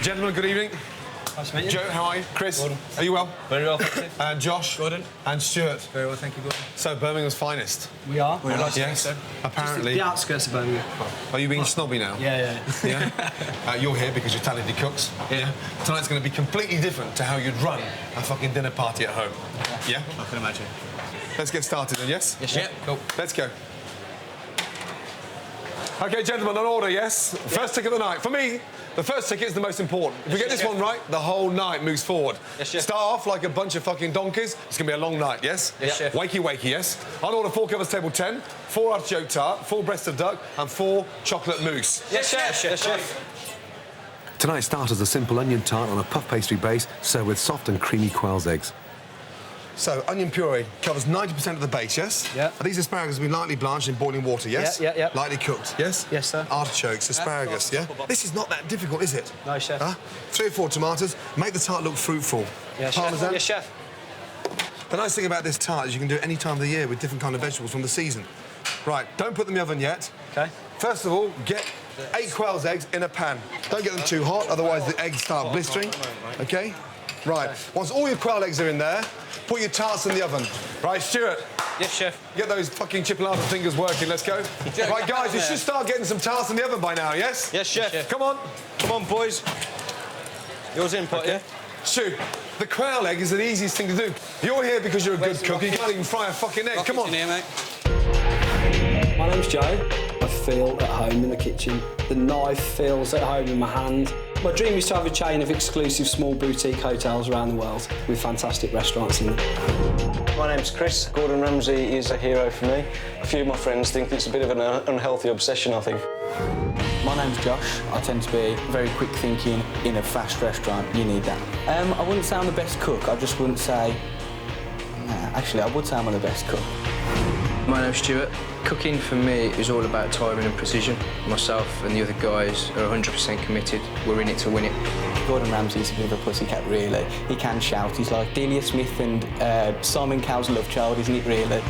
Gentlemen, good evening. Nice to meet you. Joe, how are you? Chris, Gordon. Are you well? Very well, thank you. And Josh. Gordon. And Stuart. Very well, thank you, Gordon. So, Birmingham's finest. We are. We're like, yes, so. apparently. The outskirts of Birmingham. Are you being snobby now? Yeah. You're here because you're talented cooks. Yeah. Tonight's going to be completely different to how you'd run a fucking dinner party at home. Yeah? I can imagine. Let's get started then, yes? Yes, yeah. Cool. Let's go. OK, gentlemen, on order, yes? First ticket of the night. For me, the first ticket is the most important. If we get this one right, the whole night moves forward. Yes, chef. Start off like a bunch of fucking donkeys. It's going to be a long night, yes? Yes, chef. Wakey, wakey, yes? On order, 4 covers table 10, 4 artichoke tart, 4 breast of duck, and 4 chocolate mousse. Yes, chef. Yes, chef. Tonight's starters are simple onion tart on a puff pastry base, served with soft and creamy quail's eggs. So, onion puree covers 90% of the base, yes? Yeah. These asparagus have been lightly blanched in boiling water, yes? Yeah. Lightly cooked, yes? Yes, sir. Artichokes, asparagus, yeah? This is not that difficult, is it? No, chef. 3 or 4 tomatoes. Make the tart look fruitful. Yes, chef. Parmesan. Yes, chef. The nice thing about this tart is you can do it any time of the year with different kind of vegetables from the season. Right, don't put them in the oven yet. OK. First of all, get 8 quail's eggs in a pan. Don't get them too hot, otherwise the eggs start blistering. OK? Right. Once all your quail eggs are in there, put your tarts in the oven. Right, Stuart? Yes, chef. Get those fucking chipolata fingers working, let's go. Right, guys, you should start getting some tarts in the oven by now, yes? Yes, chef. Come on. Come on, boys. Yours in, pot, yeah? Stu, the quail egg is the easiest thing to do. You're here because you're a good cook. You can't even fry a fucking egg. Come on. Here, mate. My name's Joe. I feel at home in the kitchen. The knife feels at home in my hand. My dream is to have a chain of exclusive small boutique hotels around the world with fantastic restaurants in them. My name's Chris. Gordon Ramsay is a hero for me. A few of my friends think it's a bit of an unhealthy obsession, I think. My name's Josh. I tend to be very quick thinking in a fast restaurant. You need that. I wouldn't say I'm the best cook. I just wouldn't say... actually, I would say I'm the best cook. My name's Stuart. Cooking for me is all about timing and precision. Myself and the other guys are 100% committed. We're in it to win it. Gordon Ramsay's a bit of a pussycat, really. He can shout. He's like Delia Smith and Simon Cowell's love child, isn't it, really?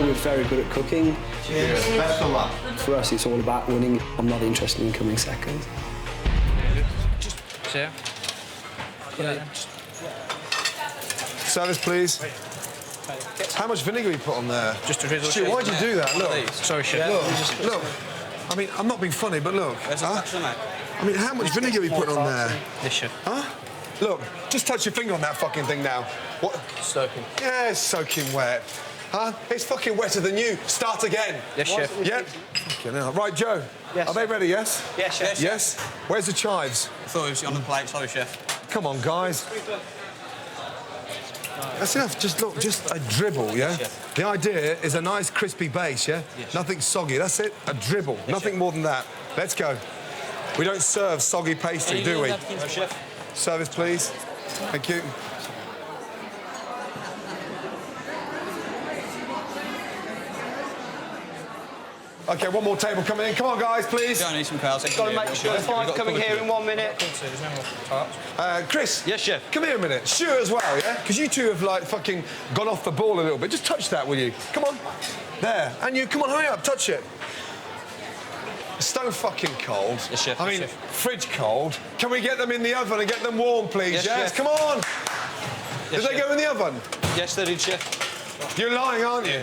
We're very good at cooking. Cheers. Best of luck. For us, it's all about winning. I'm not interested in coming second. Yeah. Service, please. How much vinegar you put on there? Just a drizzle. Stu, why'd you do that? Look. Sorry, chef. Look. I mean, I'm not being funny, but look. I mean, how much vinegar are you putting on there? Yes, chef. Huh? Look, just touch your finger on that fucking thing now. What? Soaking. Yeah, it's soaking wet. Huh? It's fucking wetter than you. Start again. Yes, chef. Yep. Fucking hell. Right, Joe. Yes, Are they ready, yes? Yes, chef. Yes? Where's the chives? I thought it was on the plate. Sorry, chef. Come on, guys. That's enough. Just look, just a dribble, yeah? The idea is a nice crispy base, yeah? Nothing soggy. That's it. A dribble. Nothing more than that. Let's go. We don't serve soggy pastry, do we? No, chef. Service, please. Thank you. OK, one more table coming in. Come on, guys, please. Don't need some cows. Got to make sure 5 coming here in 1 minute. There's no more tarts. Chris. Yes, chef. Come here a minute. Stuart as well, yeah? Because you two have, like, fucking gone off the ball a little bit. Just touch that, will you? Come on. There. And you, come on, hurry up, touch it. Stove fucking cold. Yes, chef. I mean, Yes, chef. fridge cold. Can we get them in the oven and get them warm, please? Yes, chef. Come on. Yes, Did they chef. go in the oven? Yes, they did, chef. You're lying, aren't you?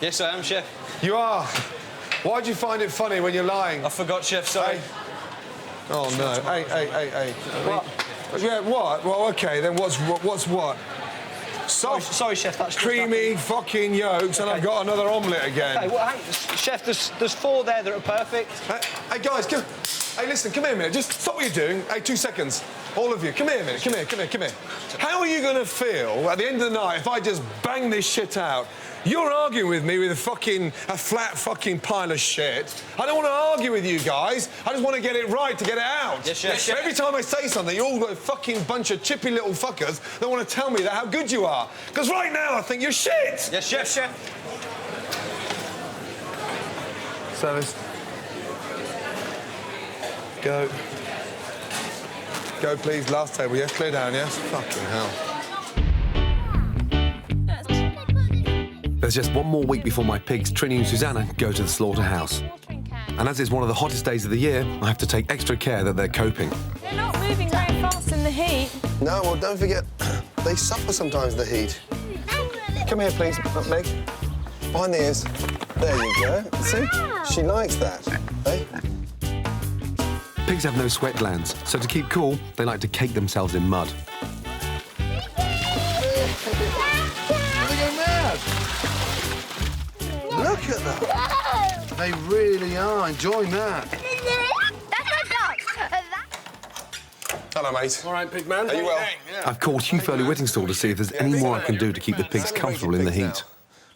Yes, I am, chef. You are. Why'd you find it funny when you're lying? I forgot, chef, sorry. Hey. Oh, no. Hey. What? Yeah, what? Well, OK, then what's what? Soft, Sorry, chef, that's creamy fucking yolks, and I've got another omelette again. Hey, Chef, there's 4 there that are perfect. Hey, guys, come. Hey, listen, come here a minute. Just stop what you're doing. Hey, 2 seconds. All of you, come here a minute. Come here. How are you going to feel at the end of the night if I just bang this shit out? You're arguing with me with a flat fucking pile of shit. I don't want to argue with you guys. I just want to get it right to get it out. Yes, chef. Every time I say something, you're all a fucking bunch of chippy little fuckers that want to tell me that how good you are. Because right now I think you're shit. Yes, chef. Service. Go. Go, please. Last table, yes? Clear down, yes? Fucking hell. There's just one more week before my pigs, Trini and Susanna, go to the slaughterhouse. And as it's one of the hottest days of the year, I have to take extra care that they're coping. They're not moving very fast in the heat. No, well, don't forget, they suffer sometimes in the heat. Come here, please, Meg. Behind the ears. There you go. See? She likes that. Hey? Pigs have no sweat glands, so to keep cool, they like to cake themselves in mud. They go mad. Look at that. They really are enjoying that. Hello, mate. All right, big man. Are you well? I've called Hugh Foley-Whittingstall to see if there's any more I can do to keep the pigs comfortable in the heat.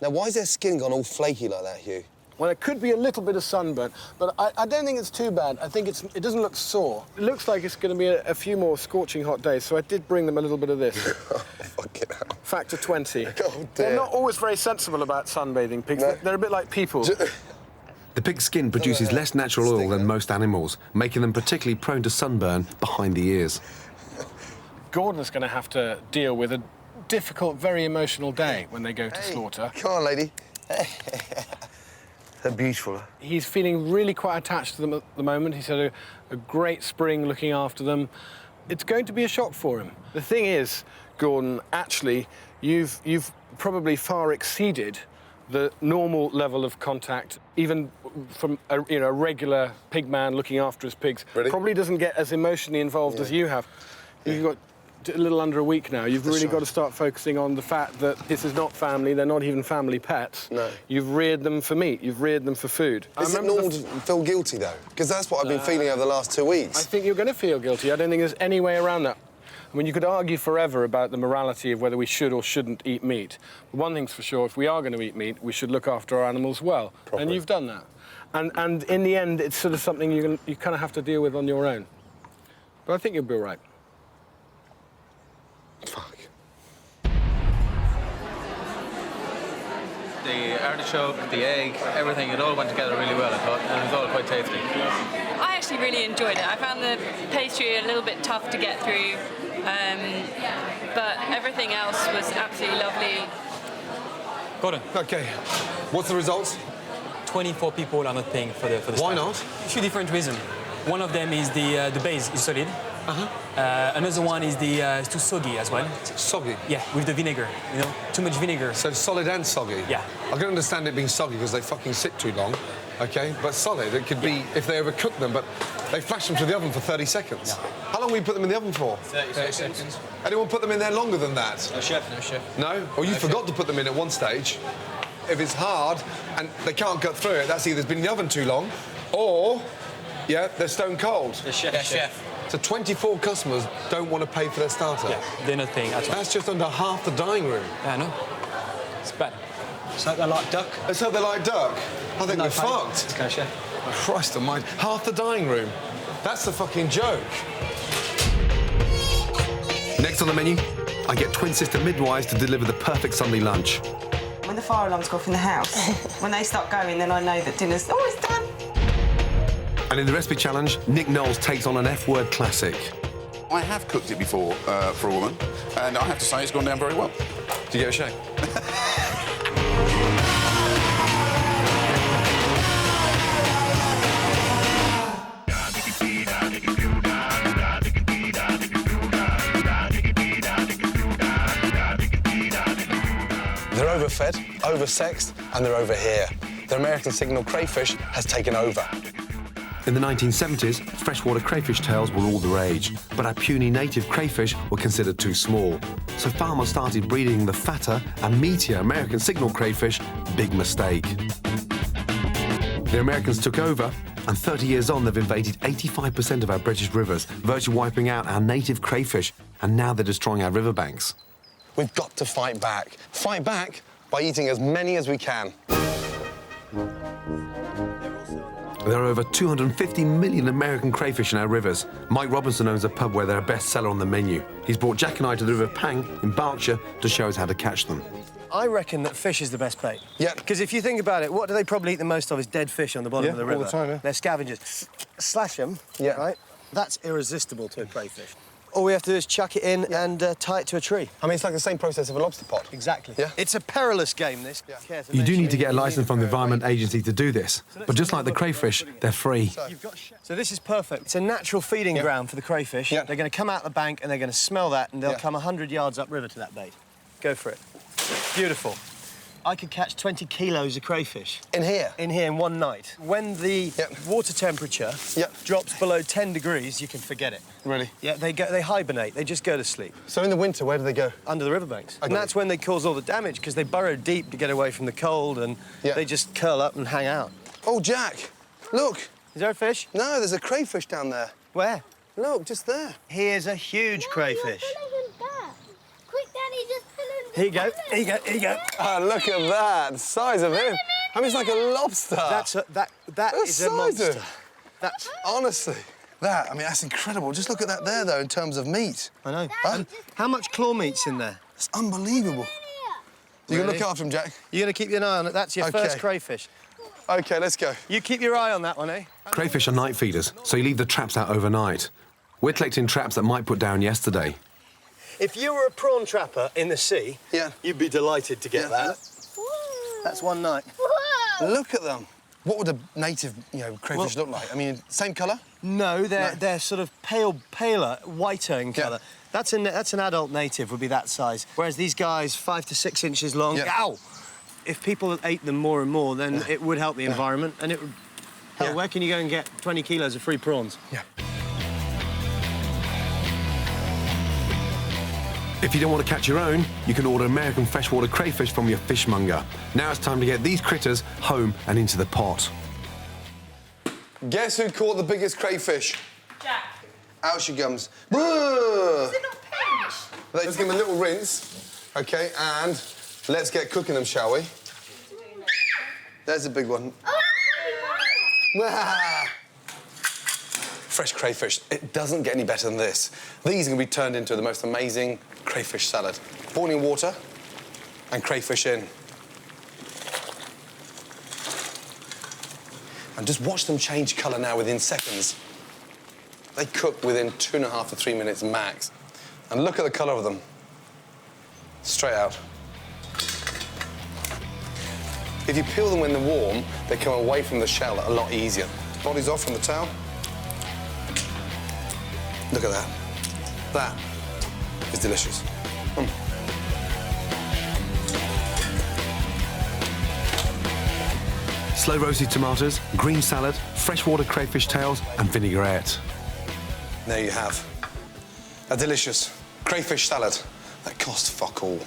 Now, why is their skin gone all flaky like that, Hugh? Well, it could be a little bit of sunburn, but I don't think it's too bad. I think it doesn't look sore. It looks like it's going to be a few more scorching hot days, so I did bring them a little bit of this. Fucking hell. Factor 20. Oh, dear. They're not always very sensible about sunbathing, pigs. No. They're a bit like people. The pig's skin produces less natural oil than most animals, making them particularly prone to sunburn behind the ears. Gordon's going to have to deal with a difficult, very emotional day when they go to slaughter. Come on, lady. They're beautiful. He's feeling really quite attached to them at the moment. He's had a great spring looking after them. It's going to be a shock for him. The thing is, Gordon, actually, you've probably far exceeded the normal level of contact, even from a regular pig man looking after his pigs. Really? Probably doesn't get as emotionally involved as you have. You've got a little under a week now. You've really got to start focusing on the fact that this is not family. They're not even family pets. No. You've reared them for meat. You've reared them for food. Is it normal to feel guilty, though? Because that's what I've been feeling over the last 2 weeks. I think you're going to feel guilty. I don't think there's any way around that. I mean, you could argue forever about the morality of whether we should or shouldn't eat meat. But one thing's for sure, if we are going to eat meat, we should look after our animals well. Properly. And you've done that. And in the end, it's sort of something you kind of have to deal with on your own. But I think you'll be all right. Fuck. The artichoke, the egg, everything, it all went together really well, I thought, and it was all quite tasty. I actually really enjoyed it. I found the pastry a little bit tough to get through, but everything else was absolutely lovely. Gordon, OK, what's the results? 24 people are not paying for the Why style. not? A few different reasons. One of them is the base is solid. Another one is it's too soggy as well. Soggy? Yeah, with the vinegar, you know, too much vinegar. So solid and soggy? Yeah. I can understand it being soggy because they fucking sit too long, OK? But solid, it could be if they overcook them, but they flash them through the oven for 30 seconds. Yeah. How long will you put them in the oven for? 30 seconds. Anyone put them in there longer than that? No chef, no chef. No? Or you forgot to put them in at one stage. If it's hard and they can't cut through it, that's either it's been in the oven too long or, yeah, they're stone cold. The chef. Yeah, chef. So 24 customers don't want to pay for their starter. Yeah, they're not paying at all. That's just under half the dining room. I know. It's bad. So they like duck. Let's hope they like duck. I think we're fucked. Let's go, chef. Christ almighty. Half the dining room. That's the fucking joke. Next on the menu, I get twin sister midwives to deliver the perfect Sunday lunch. When the fire alarms go off in the house, when they start going, then I know that dinner's always done. And in the recipe challenge, Nick Knowles takes on an F-word classic. I have cooked it before for a woman, and I have to say it's gone down very well. Do you get a shake? They're overfed, oversexed, and they're over here. The American signal crayfish has taken over. In the 1970s, freshwater crayfish tails were all the rage, but our puny native crayfish were considered too small. So farmers started breeding the fatter and meatier American signal crayfish. Big mistake. The Americans took over, and 30 years on, they've invaded 85% of our British rivers, virtually wiping out our native crayfish, and now they're destroying our riverbanks. We've got to fight back. Fight back by eating as many as we can. There are over 250 million American crayfish in our rivers. Mike Robinson owns a pub where they're a bestseller on the menu. He's brought Jack and I to the River Pang in Berkshire to show us how to catch them. I reckon that fish is the best bait. Yeah. Because if you think about it, what do they probably eat the most of is dead fish on the bottom of the river. all the time, yeah. They're scavengers. Slash them, Yeah. right? That's irresistible to a crayfish. All we have to do is chuck it in and tie it to a tree. I mean, it's like the same process of a lobster pot. Exactly. Yeah. It's a perilous game, this. Yeah. You do need to get a licence from the Environment Agency to do this, but just like the crayfish, they're free. So this is perfect. It's a natural feeding ground for the crayfish. Yeah. They're going to come out the bank and they're going to smell that and they'll come 100 yards upriver to that bait. Go for it. Beautiful. I could catch 20 kilos of crayfish. In here? In here in one night. When the water temperature drops below 10 degrees, you can forget it. Really? Yeah, they hibernate. They just go to sleep. So in the winter, where do they go? Under the riverbanks. And that's when they cause all the damage, because they burrow deep to get away from the cold and they just curl up and hang out. Oh, Jack, look. Is there a fish? No, there's a crayfish down there. Where? Look, just there. Here's a huge crayfish. Quick, Daddy, just pull him. Here you go, here you go, here you go. Oh, look at that, the size of him. I mean, it's like a lobster. That is a monster. That's honestly, I mean, that's incredible. Just look at that there, though, in terms of meat. I know. And how much claw meat's in there? It's unbelievable. You're gonna look after him, Jack? You're gonna keep an eye on it. That's your first crayfish. OK, let's go. You keep your eye on that one, eh? Crayfish are night feeders, so you leave the traps out overnight. We're collecting traps that Mike put down yesterday. If you were a prawn trapper in the sea, you'd be delighted to get that. That's one night. Look at them. What would a native, crayfish look like? I mean, same colour? No, they're sort of paler, whiter in colour. That's an adult native, would be that size. Whereas these guys, 5 to 6 inches long. Ow! If people ate them more and more, then it would help the environment, and it would. Hell, where can you go and get 20 kilos of free prawns? Yeah. If you don't want to catch your own, you can order American freshwater crayfish from your fishmonger. Now it's time to get these critters home and into the pot. Guess who caught the biggest crayfish? Jack. Out she comes. Is it not pinch? Let's give them a little rinse. OK, and let's get cooking them, shall we? There's a big one. Fresh crayfish. It doesn't get any better than this. These are going to be turned into the most amazing crayfish salad. Boiling water and crayfish in. And just watch them change colour now within seconds. They cook within 2.5 to 3 minutes max. And look at the colour of them. Straight out. If you peel them when they're warm, they come away from the shell a lot easier. Body's off from the towel. Look at that. That is delicious. Slow roasted tomatoes, green salad, freshwater crayfish tails and vinaigrette. There you have a delicious crayfish salad that costs fuck all.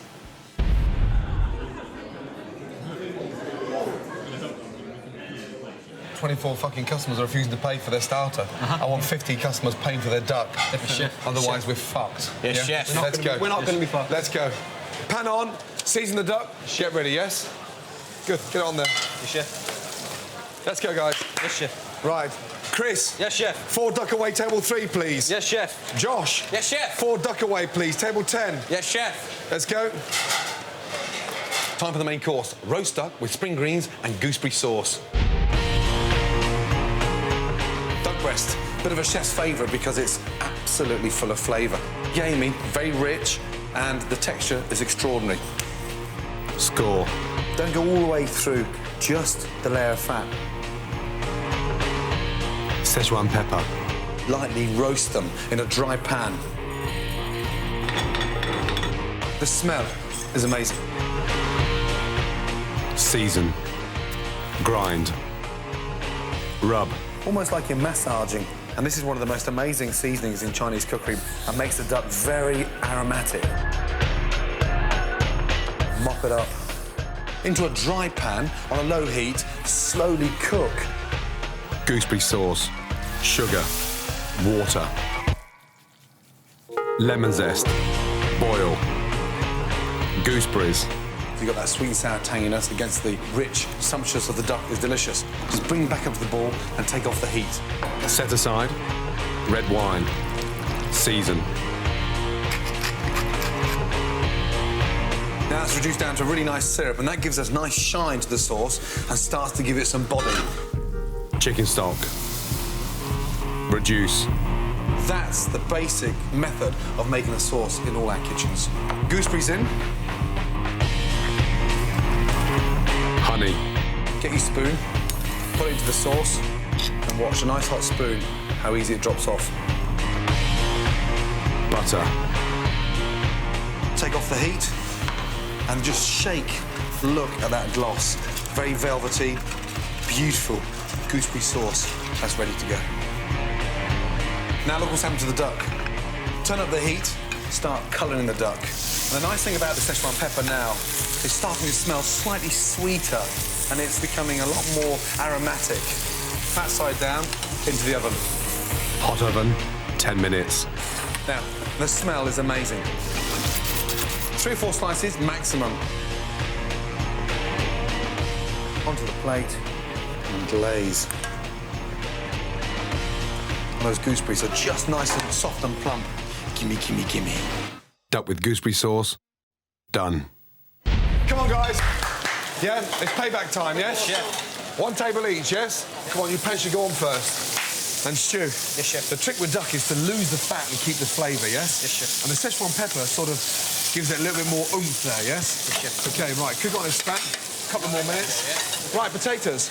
$24 fucking customers are refusing to pay for their starter. I want 50 customers paying for their duck. Otherwise, we're fucked. Yes, chef. Let's go. We're not going to be fucked. Let's go. Pan on, season the duck, get ready, yes? Good, get on there. Yes, chef. Let's go, guys. Yes, chef. Right. Chris. Yes, chef. 4 duck away, table 3, please. Yes, chef. Josh. Yes, chef. 4 duck away, please, table 10. Yes, chef. Let's go. Time for the main course. Roast duck with spring greens and gooseberry sauce. Duck breast, bit of a chef's favourite because it's absolutely full of flavour. Gamey, very rich, and the texture is extraordinary. Score. Don't go all the way through, just the layer of fat. Szechuan pepper. Lightly roast them in a dry pan. The smell is amazing. Season. Grind. Rub. Almost like you're massaging. And this is one of the most amazing seasonings in Chinese cookery and makes the duck very aromatic. Mop it up. Into a dry pan on a low heat, slowly cook. Gooseberry sauce. Sugar. Water. Lemon zest. Boil. Gooseberries. You've got that sweet and sour tanginess against the rich sumptuous of the duck is delicious. Just bring back up to the ball and take off the heat. Set aside. Red wine. Season. Now it's reduced down to a really nice syrup, and that gives us nice shine to the sauce and starts to give it some body. Chicken stock. Reduce. That's the basic method of making a sauce in all our kitchens. Gooseberries in. Honey. Get your spoon, put it into the sauce, and watch a nice hot spoon, how easy it drops off. Butter. Take off the heat, and just shake. Look at that gloss. Very velvety, beautiful gooseberry sauce. That's ready to go. Now look what's happened to the duck. Turn up the heat, start colouring the duck. And the nice thing about the Szechuan pepper now is starting to smell slightly sweeter, and it's becoming a lot more aromatic. Fat side down, into the oven. Hot oven, 10 minutes. Now, the smell is amazing. 3 or 4 slices, maximum. Onto the plate and glaze. And those gooseberries are just nice and soft and plump. Gimme, gimme, gimme. Duck with gooseberry sauce. Done. Come on, guys. Yeah, it's payback time, yes? Yes, chef. 1 table each, yes? Come on, you pants should go on first. And Stu. Yes, chef. The trick with duck is to lose the fat and keep the flavour, yes? Yes, chef. And the Szechuan pepper sort of gives it a little bit more oomph there, yes? Yes, chef. OK, right, cook on this fat. A couple more minutes. Yeah. Right, potatoes.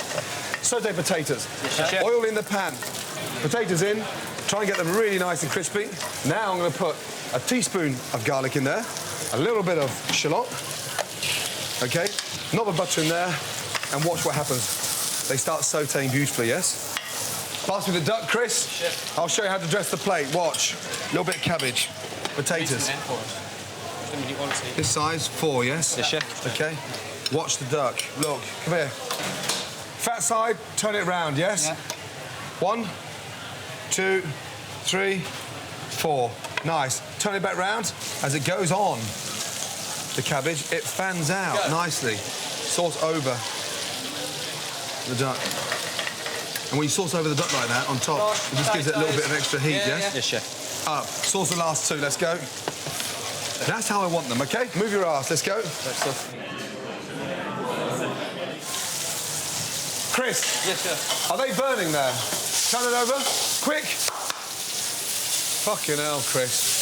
Sauté potatoes. Yes, chef. Oil in the pan. Potatoes in. Try and get them really nice and crispy. Now I'm going to put a teaspoon of garlic in there, a little bit of shallot, OK? Knob of butter in there, and watch what happens. They start sautéing beautifully, yes? Pass me the duck, Chris. Chef. I'll show you how to dress the plate. Watch. A little bit of cabbage. Potatoes. This size, 4, yes? Yes, chef. OK. Watch the duck. Look, come here. Fat side, turn it round, yes? Yeah. 1, 2, 3, 4. Nice. Turn it back round. As it goes on, the cabbage, it fans out nicely. Sauce over the duck. And when you sauce over the duck like that, on top, it just gives it a little bit of extra heat, yes? Yes, chef. Up. Sauce the last 2, let's go. That's how I want them, OK? Move your ass, let's go. Chris. Yes, chef. Are they burning there? Turn it over. Quick. Fucking hell, Chris.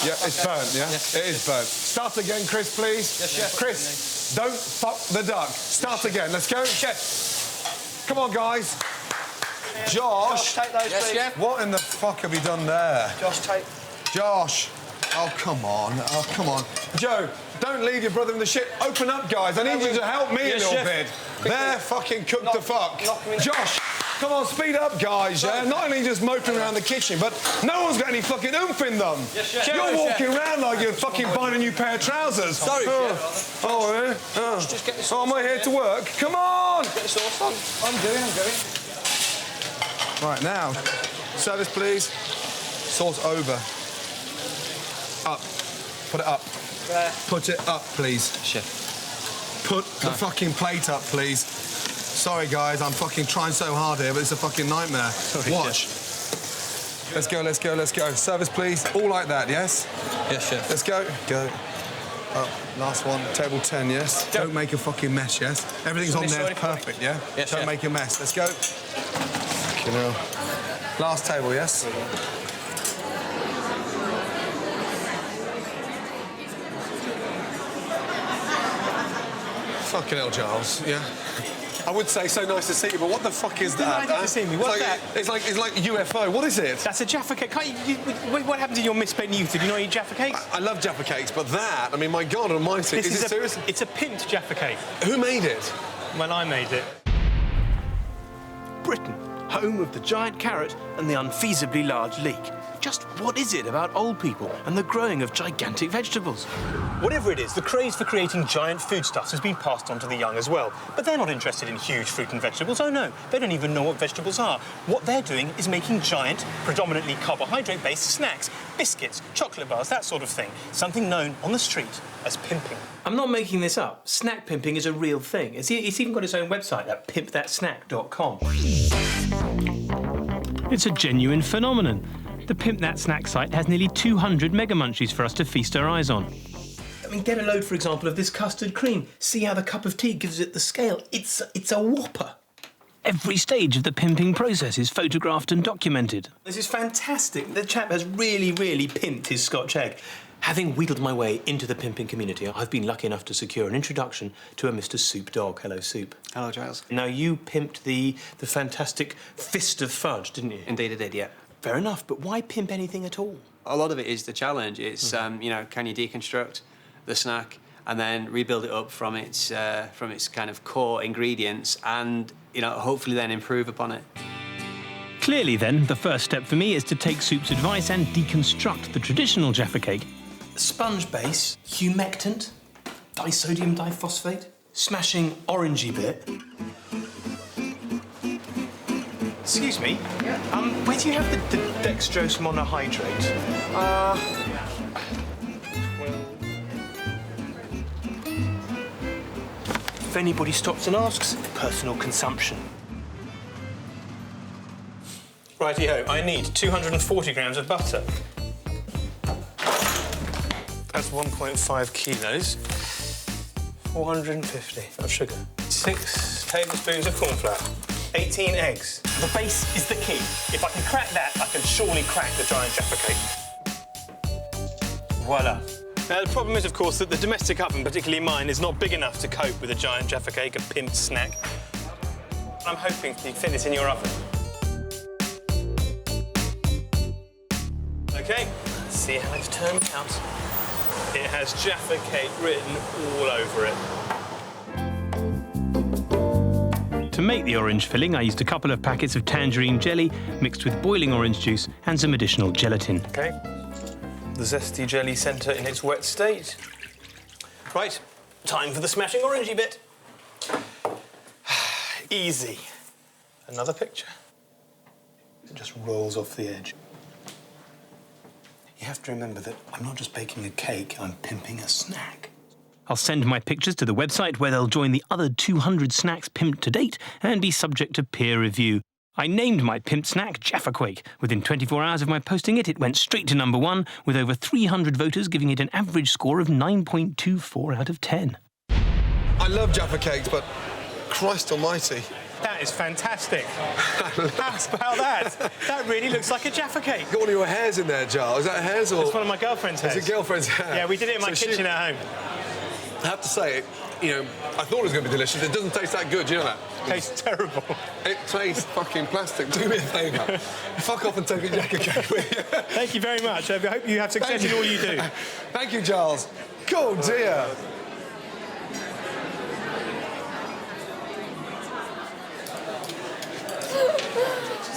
Yeah, it's burnt, yeah? It is burnt. Start again, Chris, please. Yes, chef. Chris, don't fuck the duck. Start again. Let's go. Chef. Come on, guys. Josh. Take those, please. Chef. What in the fuck have you done there? Josh, take. Josh. Oh, come on. Oh, come on. Joe, don't leave your brother in the shit. Open up, guys. I need you to help me a little bit. They're fucking cooked to fuck. Josh, come on, speed up, guys, yeah? Not only just moping around the kitchen, but no one's got any fucking oomph in them. Yes, chef. You're walking around like you're fucking buying a new pair of trousers. Sorry, chef. Oh, yeah? Just get the sauce Oh, am I here to work? Come on! Get the sauce on. I'm doing. Right, now, service, please. Sauce over. Up. Put it up. There. Put it up, please. Chef. Put the fucking plate up, please. Sorry, guys, I'm fucking trying so hard here, but it's a fucking nightmare. Sorry, Watch. Chef. Let's go, let's go, let's go. Service, please. All like that, yes? Yes, chef. Let's go. Go. Up. Last one. Table 10, yes? Don't make a fucking mess, yes? Everything's on there. It's perfect, yeah? Yes, Don't chef. make a mess. Let's go. Fucking hell. Last table, yes? Fucking hell, Giles, yeah? I would say so nice to see you, but what the fuck is that? Nice to see me. What's that? It's like UFO. What is it? That's a Jaffa cake. What happened in your misspent youth? Did you not eat Jaffa cakes? I love Jaffa cakes, but that, I mean, my God almighty. Is it serious? It's a pimped Jaffa cake. Who made it? When I made it. Britain, home of the giant carrot and the unfeasibly large leek. Just what is it about old people and the growing of gigantic vegetables? Whatever it is, the craze for creating giant foodstuffs has been passed on to the young as well. But they're not interested in huge fruit and vegetables. Oh, no. They don't even know what vegetables are. What they're doing is making giant, predominantly carbohydrate-based snacks, biscuits, chocolate bars, that sort of thing. Something known on the street as pimping. I'm not making this up. Snack pimping is a real thing. It's even got its own website at pimpthatsnack.com. It's a genuine phenomenon. The Pimp That Snack site has nearly 200 mega munchies for us to feast our eyes on. I mean, get a load, for example, of this custard cream. See how the cup of tea gives it the scale. It's a whopper. Every stage of the pimping process is photographed and documented. This is fantastic. The chap has really, really pimped his Scotch egg. Having wheedled my way into the pimping community, I've been lucky enough to secure an introduction to a Mr. Soup Dog. Hello, Soup. Hello, Giles. Now, you pimped the fantastic Fist of Fudge, didn't you? Indeed I did, yeah. Fair enough, but why pimp anything at all? A lot of it is the challenge. It's, you know, can you deconstruct the snack and then rebuild it up from its kind of core ingredients and, you know, hopefully then improve upon it. Clearly, then, the first step for me is to take Soup's advice and deconstruct the traditional Jaffa cake. Sponge base, humectant, disodium diphosphate, smashing orangey bit. Excuse me, where do you have the dextrose monohydrate? If anybody stops and asks, personal consumption. Righty-ho, I need 240 grams of butter. That's 1.5 kilos. 450 of sugar. 6 tablespoons of corn flour. 18 eggs. The base is the key. If I can crack that, I can surely crack the giant Jaffa cake. Voila. Now, the problem is, of course, that the domestic oven, particularly mine, is not big enough to cope with a giant Jaffa cake, a pimped snack. I'm hoping you can fit this in your oven. OK, let's see how it's turned out. It has Jaffa cake written all over it. To make the orange filling, I used a couple of packets of tangerine jelly mixed with boiling orange juice and some additional gelatin. OK. The zesty jelly centre in its wet state. Right, time for the smashing orangey bit. Easy. Another picture. It just rolls off the edge. You have to remember that I'm not just baking a cake, I'm pimping a snack. I'll send my pictures to the website where they'll join the other 200 snacks pimped to date and be subject to peer review. I named my pimped snack Jaffa Quake. Within 24 hours of my posting it, it went straight to #1, with over 300 voters giving it an average score of 9.24 out of 10. I love Jaffa cakes, but Christ almighty. That is fantastic. How about that? That really looks like a Jaffa cake. Got one of your hairs in there, Giles. Is that hairs or...? It's one of my girlfriend's hairs. It's a girlfriend's hair. Yeah, we did it in my kitchen at home. I have to say, you know, I thought it was going to be delicious. It doesn't taste that good, you know that? It tastes terrible. It tastes fucking plastic. Do me a favour. Fuck off and take a Jaffa cake with you. Thank you very much. I hope you have success in all you do. Thank you, Giles. Oh, dear.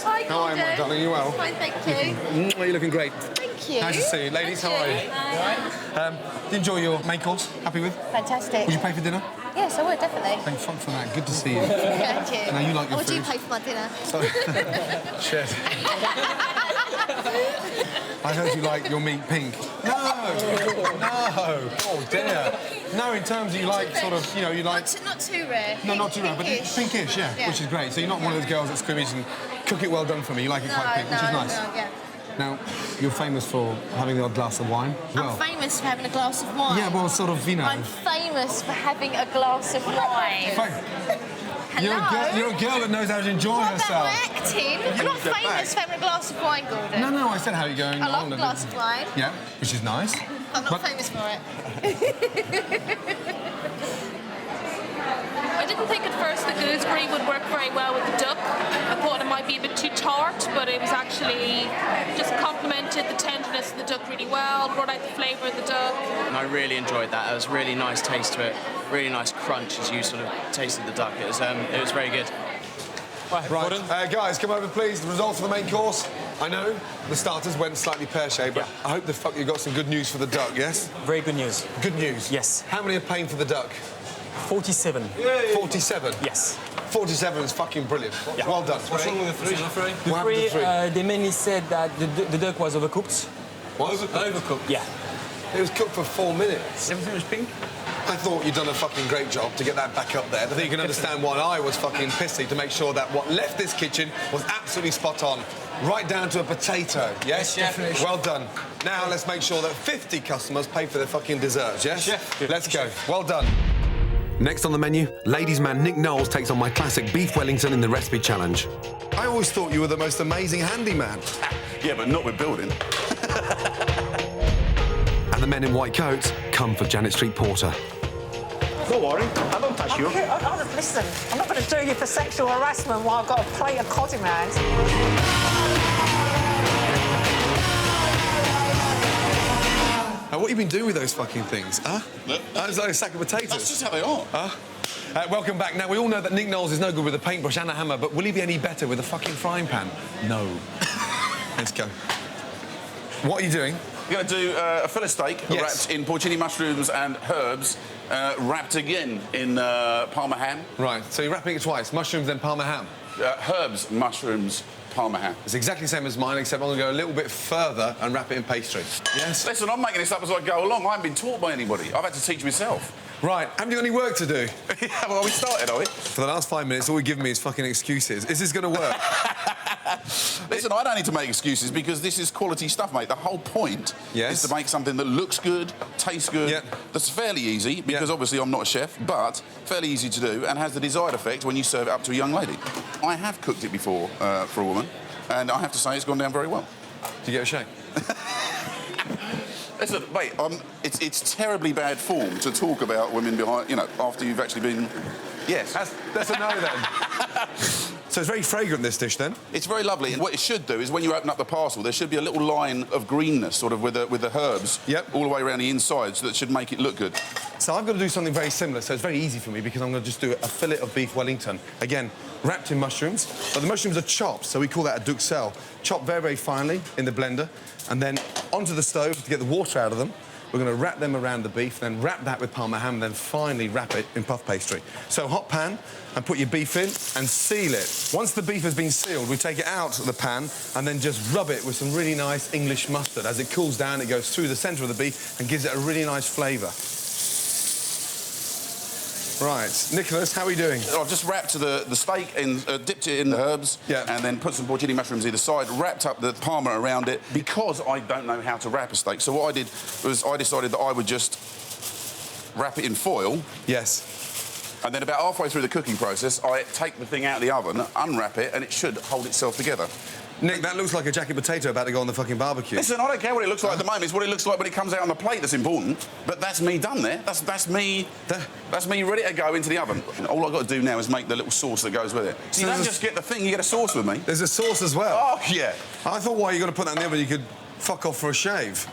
Hi, How are you, my darling? You well? Fine, thank you. You're looking great. Thank you. Nice to see you. Ladies, how are you? Hi. Did you enjoy your main course? Happy with? Fantastic. Would you pay for dinner? Yes, I would, definitely. Thank fuck for that. Good to see you. Thank you. Now, you like your I would do food. pay for my dinner. Sorry. Shit. I heard you like your meat pink. No! Oh, dear. No, in terms of you like sort of, you know, you like... Not too rare. No, not too rare, but it's pinkish, yeah, which is great. So you're not one of those girls that scrimmage and cook it well done for me. You like it quite pink, which is nice. No, yeah. Now, you're famous for having the odd glass of wine as well. I'm famous for having a glass of wine. Yeah, well, sort of, you know... I'm famous for having a glass of wine. You're a girl that knows how to enjoy herself. What about my acting? I'm not famous for having a glass of wine, Gordon. No, I said how you're going. I love a glass of wine. Yeah, which is nice. I'm not famous for it. I didn't think at first the gooseberry would work very well with the duck. I thought it might be a bit too tart, but it was actually just complemented the tenderness of the duck really well, brought out the flavour of the duck. And I really enjoyed that. It was a really nice taste to it, really nice crunch as you sort of tasted the duck. It was very good. Right, guys, come over, please. The results of the main course. I know the starters went slightly pear-shaped, but I hope the fuck you got some good news for the duck, yes? Very good news. Good news? Yes. How many are paying for the duck? 47. 47? Yes. 47 is fucking brilliant. Yeah. Well done. What's wrong with the three? What happened to the three? They mainly said that the duck was overcooked. What? Overcooked, yeah. It was cooked for 4 minutes. Everything was pink? I thought you'd done a fucking great job to get that back up there. I think you can understand why I was fucking pissy to make sure that what left this kitchen was absolutely spot on. Right down to a potato, yes? Definitely. Well done. Now let's make sure that 50 customers pay for their fucking desserts, yes? Chef. Let's go. Well done. Next on the menu, ladies' man Nick Knowles takes on my classic beef Wellington in the recipe challenge. I always thought you were the most amazing handyman. Yeah, but not with building. And the men in white coats come for Janet Street Porter. Don't worry, I won't touch you. Listen, I'm not going to do you for sexual harassment while I've got a plate of cod in my hand. What have you been doing with those fucking things, huh? It's like a sack of potatoes. That's just how they are. Huh? Welcome back. Now, we all know that Nick Knowles is no good with a paintbrush and a hammer, but will he be any better with a fucking frying pan? No. Let's go. What are you doing? We're going to do a fillet steak wrapped in porcini mushrooms and herbs, wrapped again in Parma ham. Right, so you're wrapping it twice, mushrooms then Parma ham? Herbs, mushrooms, Parma ham. It's exactly the same as mine, except I'm going to go a little bit further and wrap it in pastry. Yes? Listen, I'm making this up as I go along. I haven't been taught by anybody. I've had to teach myself. Right, haven't you got any work to do? Yeah, well, we started, are we? For the last 5 minutes, all you've given me is fucking excuses. Is this going to work? Listen, I don't need to make excuses because this is quality stuff, mate. The whole point is to make something that looks good, tastes good, that's fairly easy, because obviously I'm not a chef, but fairly easy to do and has the desired effect when you serve it up to a young lady. I have cooked it before for a woman, and I have to say it's gone down very well. Do you get a shake? Listen, mate, it's terribly bad form to talk about women behind, you know, after you've actually been... Yes. That's a no, then. So it's very fragrant, this dish, then? It's very lovely. And what it should do is when you open up the parcel, there should be a little line of greenness, sort of, with the herbs all the way around the inside, so that should make it look good. So I've got to do something very similar, so it's very easy for me, because I'm going to just do a fillet of beef Wellington. Again, wrapped in mushrooms. But the mushrooms are chopped, so we call that a duxelle. Chopped very, very finely in the blender, and then onto the stove to get the water out of them. We're going to wrap them around the beef, then wrap that with Parma ham, then finally wrap it in puff pastry. So hot pan, and put your beef in and seal it. Once the beef has been sealed, we take it out of the pan and then just rub it with some really nice English mustard. As it cools down, it goes through the centre of the beef and gives it a really nice flavour. Right, Nicholas, how are we doing? I've just wrapped the steak and dipped it in the herbs, and then put some porcini mushrooms either side, wrapped up the parma around it, because I don't know how to wrap a steak. So what I did was I decided that I would just wrap it in foil. Yes. And then about halfway through the cooking process, I take the thing out of the oven, unwrap it, and it should hold itself together. Nick, that looks like a jacket potato about to go on the fucking barbecue. Listen, I don't care what it looks like at the moment. It's what it looks like when it comes out on the plate that's important. But that's me done there. That's me ready to go into the oven. And all I've got to do now is make the little sauce that goes with it. So you don't just get the thing, you get a sauce with me. There's a sauce as well? Oh, yeah. I thought, why, you're going to put that in the oven, you could fuck off for a shave.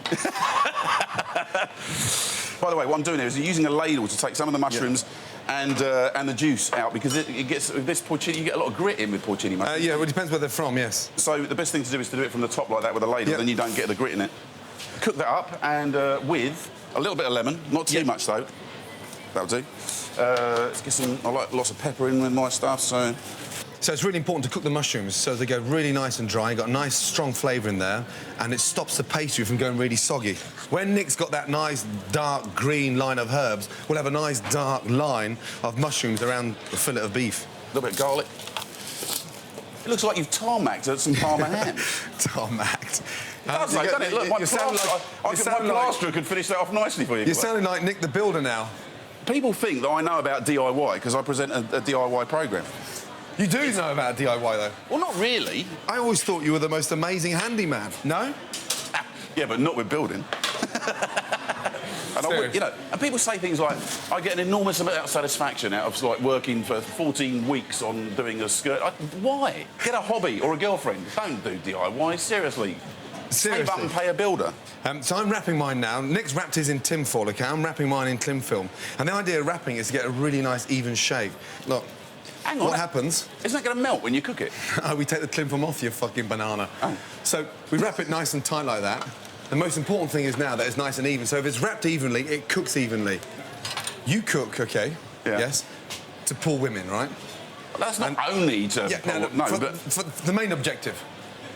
By the way, what I'm doing here is using a ladle to take some of the mushrooms and the juice out, because it gets with this porcini, you get a lot of grit in with porcini mushrooms. Yeah, well, it depends where they're from, yes. So the best thing to do is to do it from the top like that with a ladle, then you don't get the grit in it. Cook that up, and with a little bit of lemon, not too much though. That'll do. Let's get some. I like lots of pepper in with my stuff, so. So it's really important to cook the mushrooms so they go really nice and dry, got a nice strong flavour in there, and it stops the pastry from going really soggy. When Nick's got that nice dark green line of herbs, we'll have a nice dark line of mushrooms around the fillet of beef. A little bit of garlic. It looks like you've tarmacked some Parma ham. Tarmacked. It does, mate, doesn't it? Look, my plasterer could finish that off nicely for you. You're sounding like Nick the Builder now. People think that I know about DIY because I present a DIY programme. You do know about DIY, though? Well, not really. I always thought you were the most amazing handyman. No? Yeah, but not with building. And and people say things like, I get an enormous amount of satisfaction out of, like, working for 14 weeks on doing a skirt. Why? Get a hobby or a girlfriend. Don't do DIY, seriously. Save up and pay a builder. So I'm wrapping mine now. Nick's wrapped his in tin foil, OK? I'm wrapping mine in cling film. And the idea of wrapping is to get a really nice, even shape. Look. Hang on. What happens? Isn't that going to melt when you cook it? Oh, we take the cling film off, you fucking banana. Oh. So we wrap it nice and tight like that. The most important thing is now that it's nice and even. So if it's wrapped evenly, it cooks evenly. You cook, OK? Yeah. Yes? To pull women, right? Well, that's not only to pull... No, but... For the main objective.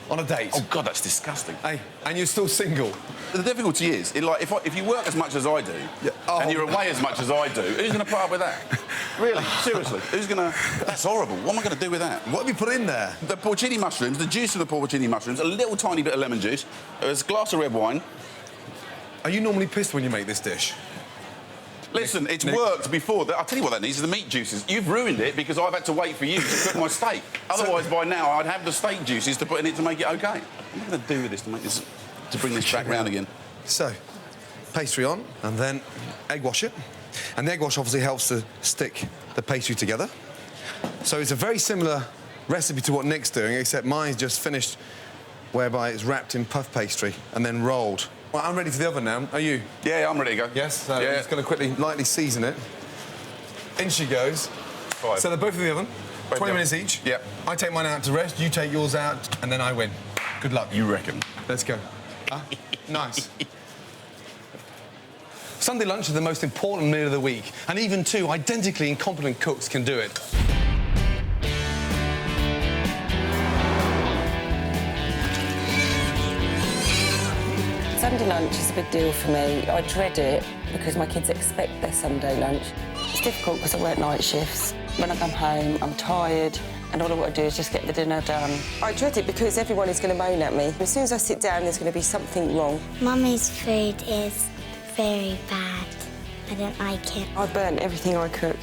On a date. Oh, God, that's disgusting. Hey, and you're still single. The difficulty is, if you work as much as I do, and you're away as much as I do, who's going to put up with that? Really? Seriously? Who's going to... That's horrible. What am I going to do with that? What have you put in there? The porcini mushrooms, the juice of the porcini mushrooms, a little tiny bit of lemon juice, a glass of red wine. Are you normally pissed when you make this dish? Listen, it's worked before. I'll tell you what that needs is the meat juices. You've ruined it because I've had to wait for you to cook my steak. Otherwise, by now, I'd have the steak juices to put in it to make it OK. What am I going to do with this to bring this back round again? So, pastry on, and then egg wash it. And the egg wash obviously helps to stick the pastry together. So it's a very similar recipe to what Nick's doing, except mine's just finished, whereby it's wrapped in puff pastry and then rolled. Well, I'm ready for the oven now. Are you? Yeah, I'm ready to go. Yes? So I'm just going to quickly, lightly season it. In she goes. 5. So they're both in the oven. 20 minutes each. Yep. I take mine out to rest, you take yours out, and then I win. Good luck. You reckon? Let's go. Nice. Sunday lunch is the most important meal of the week, and even two identically incompetent cooks can do it. Sunday lunch is a big deal for me. I dread it because my kids expect their Sunday lunch. It's difficult because I work night shifts. When I come home, I'm tired, and all I want to do is just get the dinner done. I dread it because everyone is going to moan at me. As soon as I sit down, there's going to be something wrong. Mummy's food is very bad. I don't like it. I burnt everything I cook.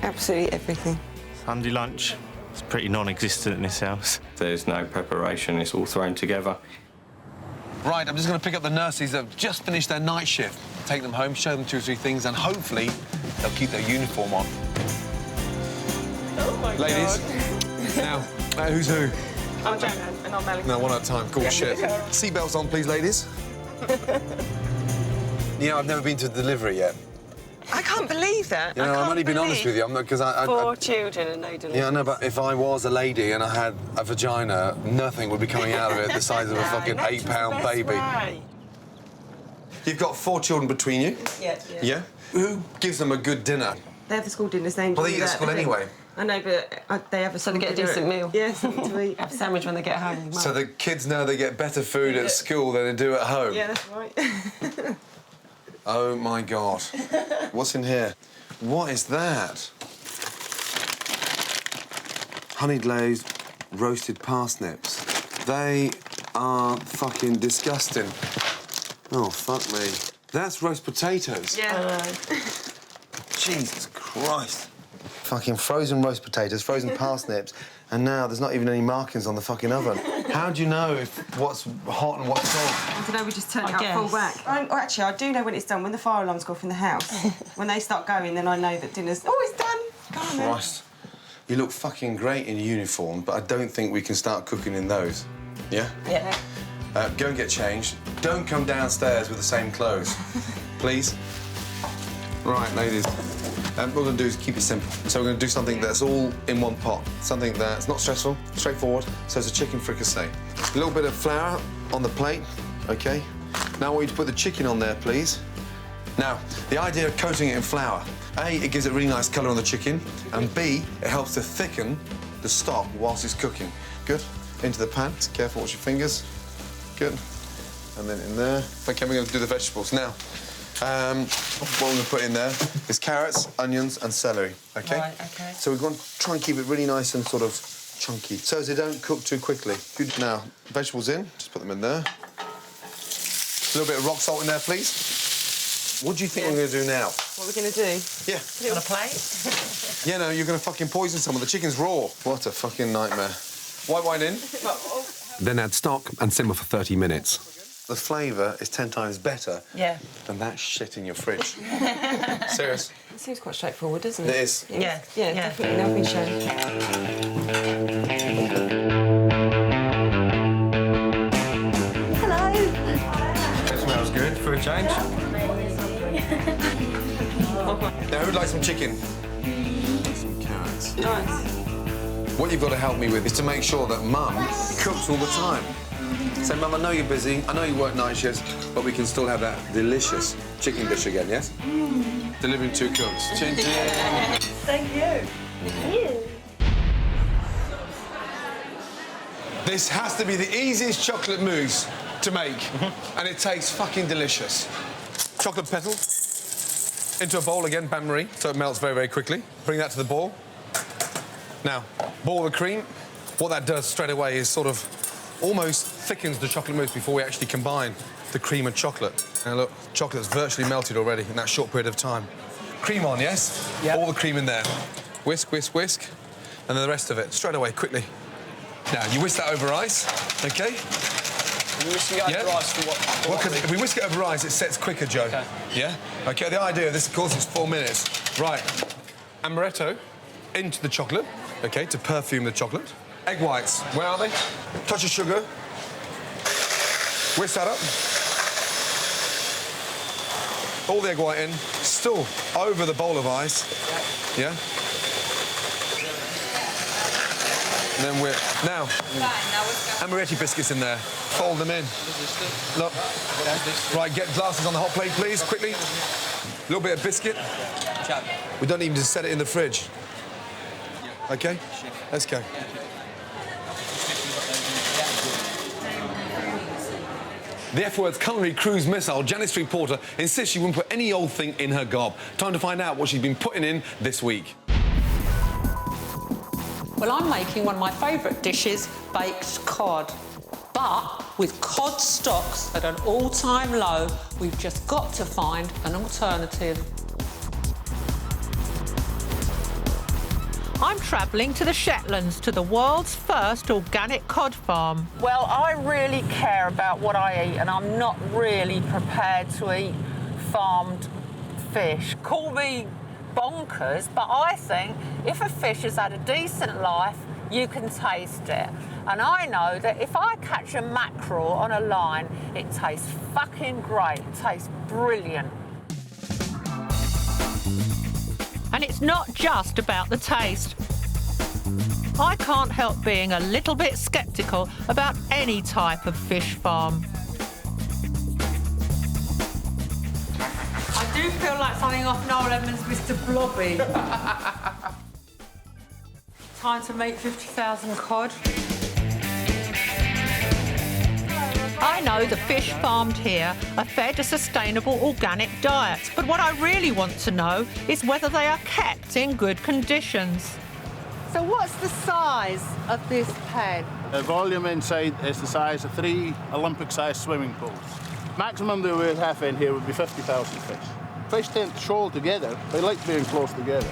Absolutely everything. Sunday lunch is pretty non-existent in this house. There's no preparation, it's all thrown together. Right, I'm just going to pick up the nurses that have just finished their night shift. Take them home, show them 2 or 3 things, and hopefully they'll keep their uniform on. Oh, my Ladies, God. now, who's who? I'm Joanne, and I'm Wellington. No, one at a time. Cool, shit. Seatbelts on, please, ladies. You know, I've never been to a delivery yet. I can't believe that. You know, I've only been honest with you. I'm not, because I 4 children and no deliveries. Yeah, I know, but if I was a lady and I had a vagina, nothing would be coming out of it the size of a fucking 8-pound baby. Way. You've got 4 children between you? Yeah. Yeah? Who gives them a good dinner? They have the school dinners, they enjoy Well, they eat at school anyway. I know, but they have a something to get a decent meal. Yeah, something to eat. Have a sandwich when they get home. So the kids know they get better food at school than they do at home? Yeah, that's right. Oh, my God. What's in here? What is that? Honey glazed roasted parsnips. They are fucking disgusting. Oh, fuck me. That's roast potatoes. Yeah. Jesus Christ. Fucking frozen roast potatoes, frozen parsnips, and now there's not even any markings on the fucking oven. How do you know what's hot and what's cold? I don't know, we just turned it up full whack. Actually, I do know when it's done. When the fire alarms go off in the house, when they start going, then I know that dinner's... Oh, it's done! Go on, then. Christ. You look fucking great in uniform, but I don't think we can start cooking in those. Yeah? Yeah. Go and get changed. Don't come downstairs with the same clothes. Please? Right, ladies. What we're going to do is keep it simple. So we're going to do something that's all in one pot. Something that's not stressful, straightforward. So it's a chicken fricassee. A little bit of flour on the plate, OK? Now I want you to put the chicken on there, please. Now, the idea of coating it in flour, A, it gives it a really nice colour on the chicken, and B, it helps to thicken the stock whilst it's cooking. Good. Into the pan. Careful, watch your fingers. Good. And then in there. OK, we're going to do the vegetables. Now, what we're going to put in there is carrots, onions and celery, OK? Right, OK. So we're going to try and keep it really nice and sort of chunky, so as they don't cook too quickly. Good. Now, vegetables in, just put them in there. A little bit of rock salt in there, please. What do you think we're going to do now? What are we going to do? Yeah. Put it on a plate? Yeah, no, you're going to fucking poison someone. The chicken's raw. What a fucking nightmare. White wine in. Then add stock and simmer for 30 minutes. The flavour is 10 times better than that shit in your fridge. Serious. It seems quite straightforward, doesn't it? It is. Yeah, definitely. Now we show. Hello. That smells good for a change. Now, who'd like some chicken? Some carrots. Nice. What you've got to help me with is to make sure that Mum cooks all the time. Say, Mum, I know you're busy, I know you work night shifts, but we can still have that delicious chicken dish again, yes? Delivering 2 cooks. Chin chin. Thank you. Thank you. This has to be the easiest chocolate mousse to make, and it tastes fucking delicious. Chocolate petal into a bowl again, bain-marie, so it melts very, very quickly. Bring that to the boil. Now, boil the cream. What that does straight away is sort of almost thickens the chocolate mousse before we actually combine the cream and chocolate. Now, look, chocolate's virtually melted already in that short period of time. Cream on, yes? Yeah. All the cream in there. Whisk, whisk, whisk. And then the rest of it, straight away, quickly. Now, you whisk that over ice, OK? We whisk it over ice for what? Well, 'cause if we whisk it over ice, it sets quicker, Joe. Okay. Yeah? OK, the idea of this, of course, is 4 minutes. Right. Amaretto into the chocolate, OK, to perfume the chocolate. Egg whites, where are they? Touch of sugar. Whisk that up. All the egg white in, still over the bowl of ice. Yeah? And then we're... Now, amaretti biscuits in there. Fold them in. Look. Right, get glasses on the hot plate, please, quickly. A little bit of biscuit. We don't even just set it in the fridge. OK? Let's go. The F-Word's culinary cruise missile, Janice Street Porter, insists she wouldn't put any old thing in her gob. Time to find out what she's been putting in this week. Well, I'm making one of my favourite dishes, baked cod. But with cod stocks at an all-time low, we've just got to find an alternative. I'm travelling to the Shetlands, to the world's first organic cod farm. Well, I really care about what I eat, and I'm not really prepared to eat farmed fish. Call me bonkers, but I think if a fish has had a decent life, you can taste it. And I know that if I catch a mackerel on a line, it tastes fucking great. It tastes brilliant. And it's not just about the taste. I can't help being a little bit sceptical about any type of fish farm. I do feel like something off Noel Edmonds' Mr. Blobby. Time to make 50,000 cod. I know the fish farmed here are fed a sustainable organic diet, but what I really want to know is whether they are kept in good conditions. So what's the size of this pen? The volume inside is the size of 3 Olympic-sized swimming pools. Maximum they would have in here would be 50,000 fish. Fish tend to shoal together. They like being close together.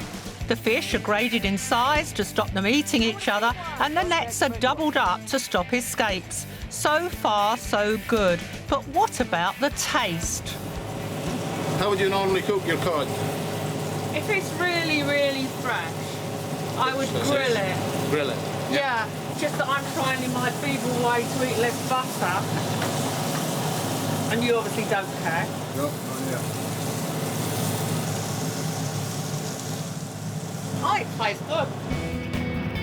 The fish are graded in size to stop them eating each other, and the nets are doubled up to stop escapes. So far, so good. But what about the taste? How would you normally cook your cod? If it's really, really fresh, I would grill it. Grill it? Yeah, just that I'm trying in my feeble way to eat less butter. And you obviously don't care. No, not yet. Oh, it tastes good.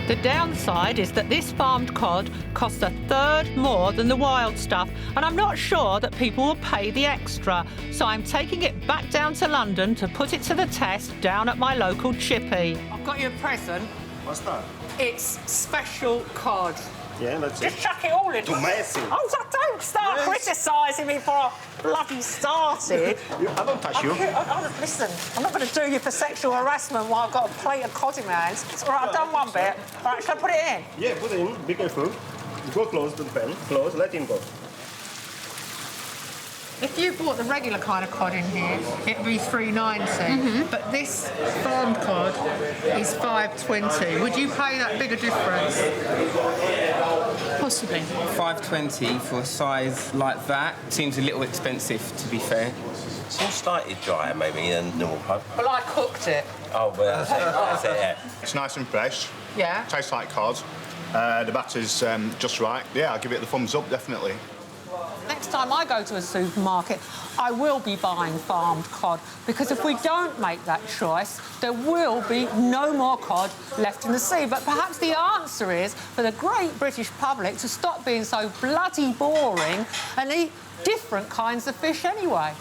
The downside is that this farmed cod costs 1/3 more than the wild stuff, and I'm not sure that people will pay the extra. So I'm taking it back down to London to put it to the test down at my local chippy. I've got you a present. What's that? It's special cod. Yeah, that's Just chuck it all in. Amazing. Oh, so don't start criticising me before I bloody started. I don't touch you. Listen, I'm not going to do you for sexual harassment while I've got a plate of cod in my hands. It's all right, I've done one bit. All right, shall I put it in? Yeah, put it in. Be careful. Go close to the pen. Close, let him go. If you bought the regular kind of cod in here, it'd be $3.90. But this farmed cod is $5.20. Would you pay that bigger difference? Possibly. $5.20 for a size like that seems a little expensive, to be fair. Seems slightly drier, maybe, than normal cod. Well, I cooked it. Oh, well, that's it, yeah. It's nice and fresh. Yeah. Tastes like cod. The batter's just right. Yeah, I'll give it the thumbs up, definitely. Next time I go to a supermarket, I will be buying farmed cod, because if we don't make that choice, there will be no more cod left in the sea. But perhaps the answer is for the great British public to stop being so bloody boring and eat different kinds of fish anyway.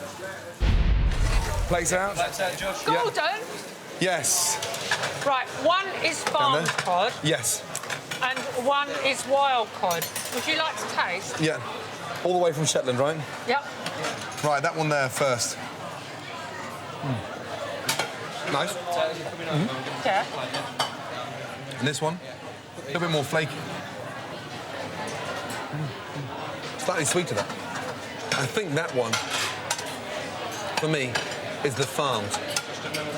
Plates out? Plates out, Josh. Gordon? Yes. Right, one is farmed cod Yes. and one is wild cod. Would you like to taste? Yeah. All the way from Shetland, right? Yep. Right, that one there first. Nice. Yeah. And this one, a little bit more flaky. Slightly sweeter, that. I think that one, for me, is the farmed.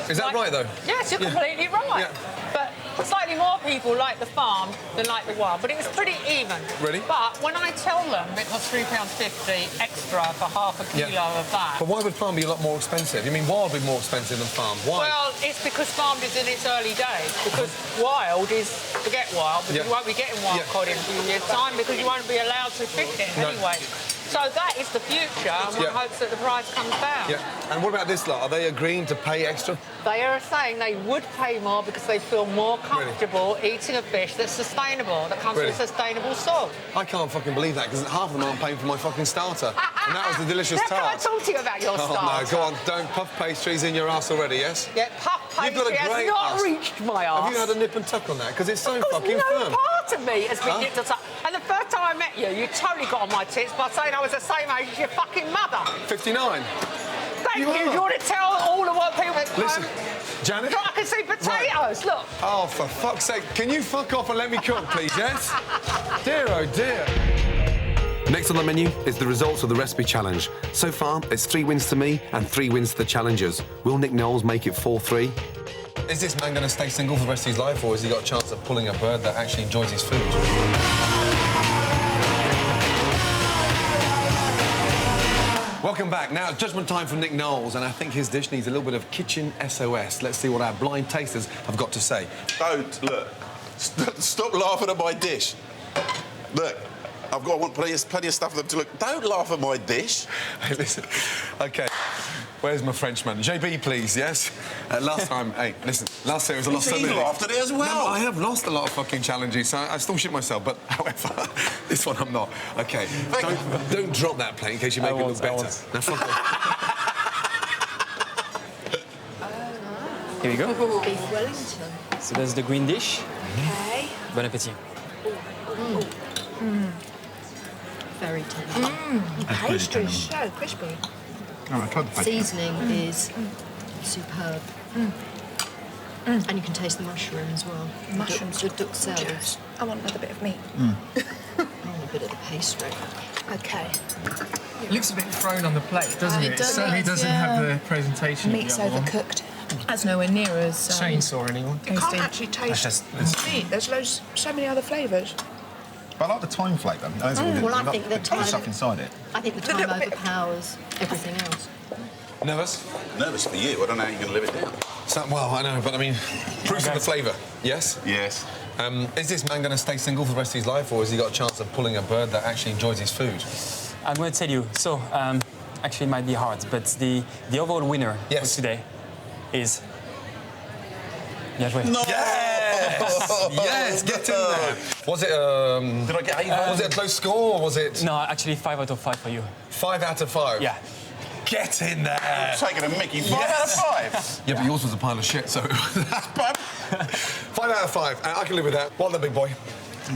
Is that right, though? Yes, you're completely right. But slightly more people like the farm than like the wild, but it was pretty even. Really? But when I tell them it costs £3.50 extra for half a kilo of that... But why would farm be a lot more expensive? You mean wild be more expensive than farm? Why? Well, it's because farmed is in its early days. Because wild is, forget wild, because you won't be getting wild cod in a few years' time because you won't be allowed to fish it anyway. So that is the future, and one hopes that the price comes down. Yeah. And what about this lot? Are they agreeing to pay extra? They are saying they would pay more because they feel more comfortable eating a fish that's sustainable, that comes from a sustainable source. I can't fucking believe that, because half of them aren't paying for my fucking starter. And that was the delicious Now, tart. can I talk to you about your starter? Oh, no, go on. Don't puff pastries in your arse already, yes? Yeah, puff pastry You've got a great has not arse. reached my arse. Have you had a nip and tuck on that? Because it's so fucking no firm. part of me has been nipped and tucked. And the first time I met you, you totally got on my tits by saying I was the same age as your fucking mother. 59. Thank you. Do you want to tell all of what people... Listen, Janet... Look, I can see potatoes, look. Oh, for fuck's sake. Can you fuck off and let me cook, please, yes? Dear, oh dear. Next on the menu is the results of the recipe challenge. So far, it's 3 wins to me and 3 wins to the challengers. Will Nick Knowles make it 4-3? Is this man going to stay single for the rest of his life, or has he got a chance of pulling a bird that actually enjoys his food? Welcome back. Now, it's judgment time from Nick Knowles, and I think his dish needs a little bit of kitchen SOS. Let's see what our blind tasters have got to say. Don't, look. Stop laughing at my dish. Look, I want plenty of stuff for them to look. Don't laugh at my dish. Hey, listen. OK, where's my Frenchman? JB, please, yes? Last time, hey, listen, last time it was a loss. He laughed at it as well. No, I have lost a lot of fucking challenges, so I still shit myself, but however, this one I'm not. OK, don't drop that plate in case you make it look better. Now, fuck off. Here we go. Beef Wellington. So that's the green dish. Okay. Bon appétit. Very tender. The pastry is so crispy. Seasoning is superb. And you can taste the mushroom as well. Mushrooms. The duck salad. I want another bit of meat. I want a bit of the pastry. Okay. It looks a bit thrown on the plate, doesn't it? It certainly doesn't have the presentation. Meat's of the other one. overcooked. That's nowhere near as... Chainsaw, anyone? You can't actually taste meat. There's so many other flavours. But I like the thyme flavour. Well, I think the thyme... stuff inside it. I think the thyme overpowers everything else. Nervous? Nervous for you. I don't know how you're going to live it down. Well, I know, but I mean, proofs of the flavour, yes? Yes. Is this man going to stay single for the rest of his life, or has he got a chance of pulling a bird that actually enjoys his food? I'm going to tell you. So, actually, it might be hard, but the overall winner for today is... No! Yes! Yes, get in there. Was it, Did I get 8? Was it a close score, or was it... No, actually 5 out of 5 for you. 5 out of 5? Yeah. Get in there! I'm taking a mickey. 5 out of 5? Yeah, but yours was a pile of shit, so... 5 out of 5. I can live with that. Well done, big boy.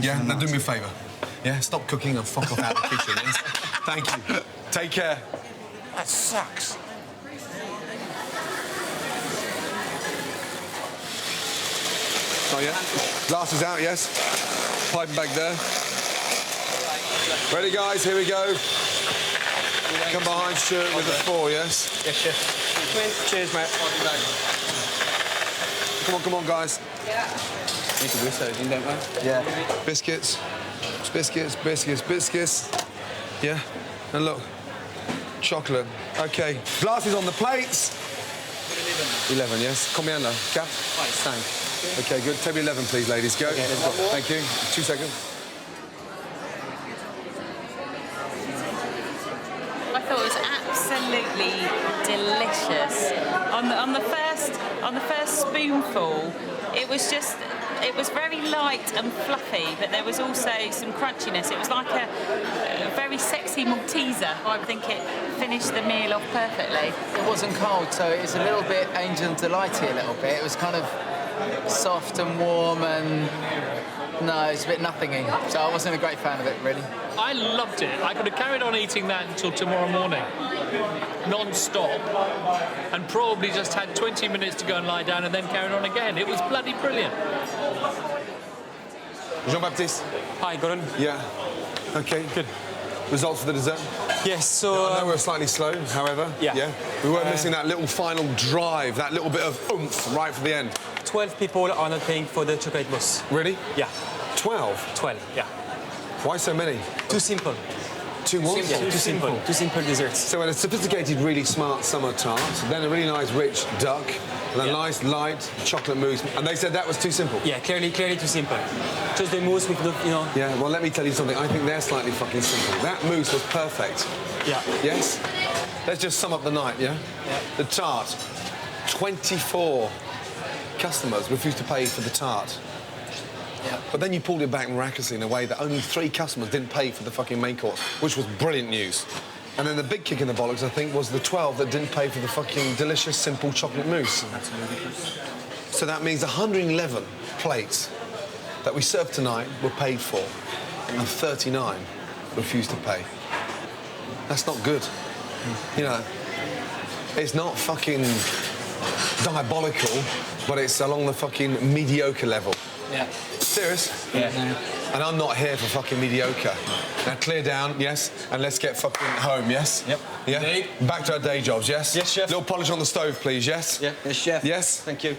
Yeah, now do me a favour. Yeah, stop cooking and fuck off out of the kitchen. Yes? Thank you. Take care. That sucks. Oh, yeah? Glasses out, yes? Pipe back there. Ready, guys? Here we go. Come behind Stuart with the 4, yes? Yes, chef. Cheers, mate. Come on, guys. Yeah. Need to whisk those in, don't we? Yeah. Biscuits. Biscuits. Yeah. And look, chocolate. OK. Glasses on the plates. 11, yes. Comiendo. Cap? Thanks. OK, good. Table 11, please, ladies. Go. Okay, let's go. Thank you. 2 seconds. I thought it was absolutely delicious. On the first spoonful, it was very light and fluffy, but there was also some crunchiness. It was like a very sexy Malteser. I think it finished the meal off perfectly. It wasn't cold, so it was a little bit Angel Delighty a little bit. It was kind of soft and warm and... No, it's a bit nothingy, so I wasn't a great fan of it, really. I loved it. I could have carried on eating that until tomorrow morning, non-stop, and probably just had 20 minutes to go and lie down and then carried on again. It was bloody brilliant. Jean-Baptiste. Hi, Gordon. Yeah. OK. Good. Results for the dessert? Yes, so... I know we're slightly slow, however. Yeah. We weren't missing that little final drive, that little bit of oomph right for the end. 12 people are not paying for the chocolate mousse. Really? Yeah. 12? 12, yeah. Why so many? Too simple. Too what? Yeah, too simple. Too simple desserts. So a sophisticated, really smart summer tart, then a really nice, rich duck, and a nice, light chocolate mousse. And they said that was too simple? Yeah, clearly too simple. Just the mousse with the, you know... Yeah, well, let me tell you something. I think they're slightly fucking simple. That mousse was perfect. Yeah. Yes? Let's just sum up the night, yeah? Yeah. The tart. 24 customers refused to pay for the tart. Yeah. But then you pulled it back miraculously in a way that only 3 customers didn't pay for the fucking main course, which was brilliant news. And then the big kick in the bollocks, I think, was the 12 that didn't pay for the fucking delicious, simple chocolate mousse. That's ludicrous. So that means 111 plates that we served tonight were paid for, and 39 refused to pay. That's not good. You know, it's not fucking diabolical, but it's along the fucking mediocre level. Yeah. Serious? Yeah. And I'm not here for fucking mediocre. Now clear down, yes, and let's get fucking home, yes? Yep. Yeah? Indeed. Back to our day jobs, yes? Yes, chef. Little polish on the stove, please, yes? Yeah. Yes, chef. Yes? Thank you.